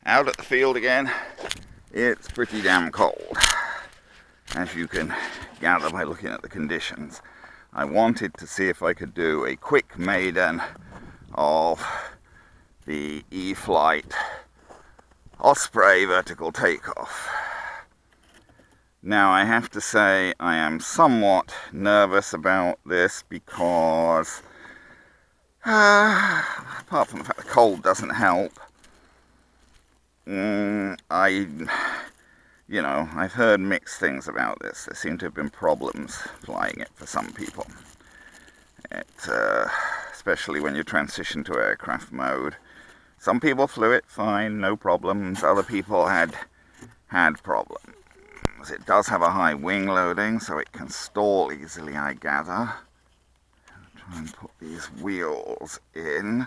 Out at the field again. It's pretty damn cold, as you can gather by looking at the conditions. I wanted to see if I could do a quick maiden of the E-flite Osprey vertical takeoff. Now I have to say I am somewhat nervous about this because apart from the fact the cold doesn't help, I've heard mixed things about this. There seem to have been problems flying it for some people. Especially when you transition to aircraft mode. Some people flew it fine, no problems. Other people had problems. It does have a high wing loading, so it can stall easily, I gather. I'll try and put these wheels in.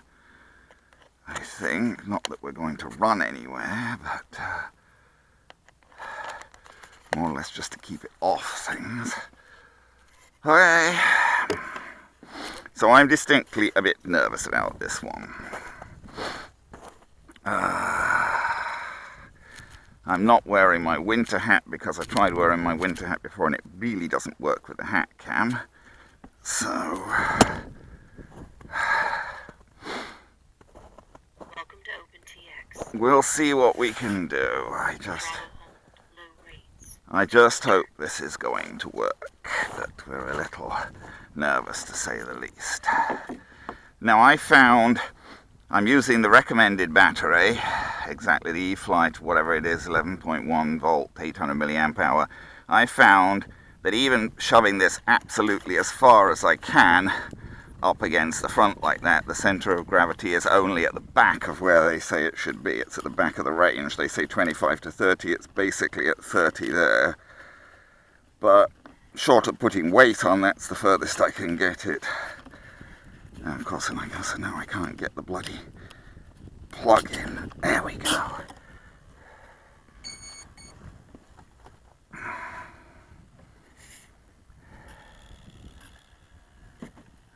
I think, not that we're going to run anywhere, but more or less just to keep it off things. Okay, so I'm distinctly a bit nervous about this one. I'm not wearing my winter hat because I tried wearing my winter hat before and it really doesn't work with the hat cam. So we'll see what we can do. I just hope this is going to work, but we're a little nervous to say the least. Now I'm using the recommended battery, exactly the E-flite, whatever it is, 11.1 volt, 800 milliamp hour. I found that even shoving this absolutely as far as I can up against the front like that, the center of gravity is only at the back of where they say it should be. It's at the back of the range. They say 25 to 30. It's basically at 30 there. But short of putting weight on, that's the furthest I can get it. And of course, now I can't get the bloody plug in. There we go.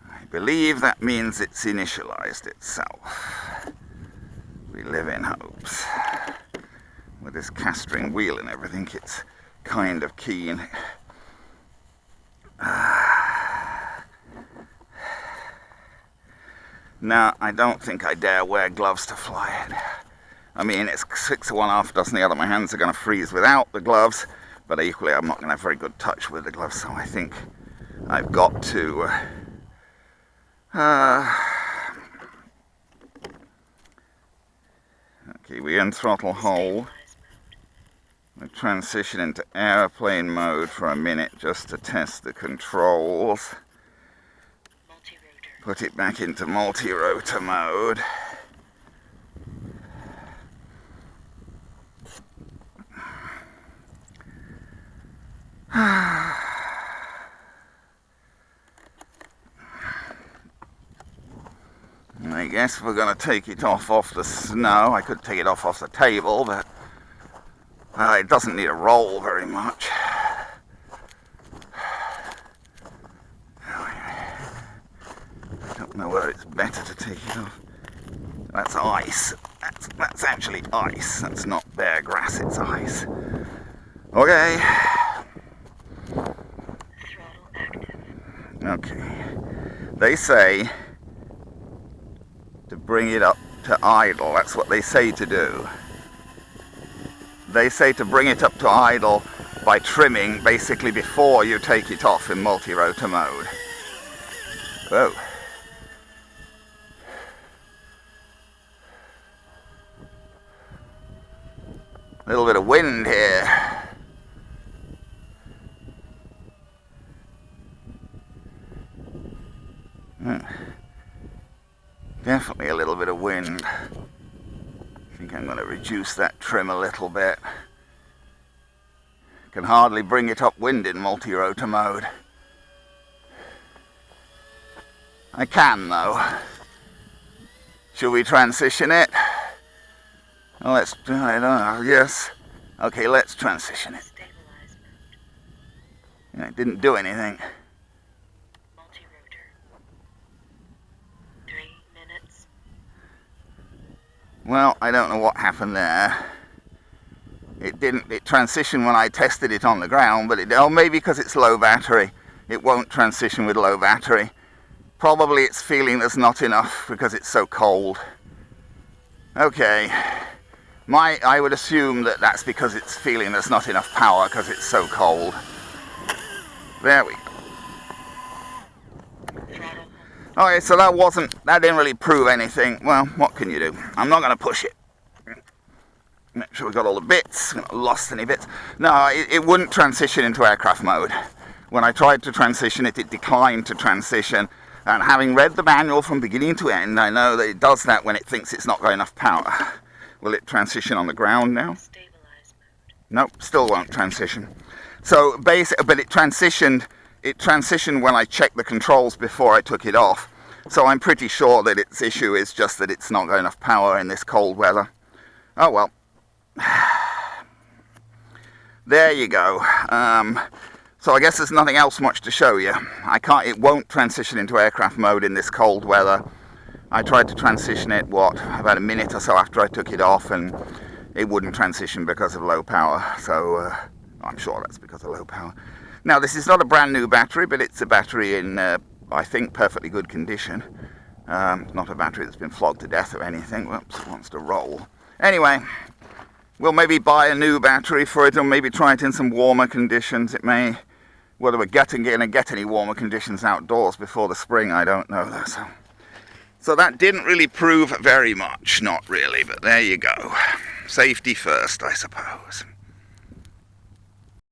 I believe that means it's initialized itself. We live in hopes. With this castering wheel and everything, it's kind of keen. Now, I don't think I dare wear gloves to fly it. I mean, it's 6 of one, half a dozen the other. My hands are going to freeze without the gloves, but equally I'm not going to have very good touch with the gloves, so I think I've got to okay, we unthrottle hold. We transition into airplane mode for a minute just to test the controls. Put it back into multi-rotor mode. I guess we're going to take it off the snow. I could take it off the table, but it doesn't need a roll very much. I don't know whether it's better to take it off. That's ice. That's actually ice. That's not bare grass, it's ice. Okay. Okay. They say to bring it up to idle. That's what they say to do. They say to bring it up to idle by trimming basically before you take it off in multi-rotor mode. Whoa. A little bit of wind here. Definitely a little bit of wind. I think I'm going to reduce that trim a little bit. Can hardly bring it upwind in multi-rotor mode. I can though. Should we transition it? Oh, let's try it on. Yes. Okay, let's transition it. Yeah, it didn't do anything. Well, I don't know what happened there. It transitioned when I tested it on the ground, but maybe because it's low battery, it won't transition with low battery. Probably it's feeling there's not enough because it's so cold. Okay, I would assume that that's because it's feeling there's not enough power because it's so cold. There we go. Okay, so that didn't really prove anything. Well, what can you do? I'm not going to push it. Make sure we got all the bits. We haven't lost any bits. No, it wouldn't transition into aircraft mode. When I tried to transition it, it declined to transition. And having read the manual from beginning to end, I know that it does that when it thinks it's not got enough power. Will it transition on the ground now? Stabilize mode. Nope, still won't transition. So basically, but it transitioned when I checked the controls before I took it off. So I'm pretty sure that its issue is just that it's not got enough power in this cold weather. Oh well. There you go. So I guess there's nothing else much to show you. It won't transition into aircraft mode in this cold weather. I tried to transition it, about a minute or so after I took it off, and it wouldn't transition because of low power. So I'm sure that's because of low power. Now this is not a brand new battery, but it's a battery in, I think, perfectly good condition. Not a battery that's been flogged to death or anything. Whoops, it wants to roll. Anyway. We'll maybe buy a new battery for it, or maybe try it in some warmer conditions. Whether we're going to get any warmer conditions outdoors before the spring, I don't know though. So that didn't really prove very much, not really, but there you go. Safety first, I suppose.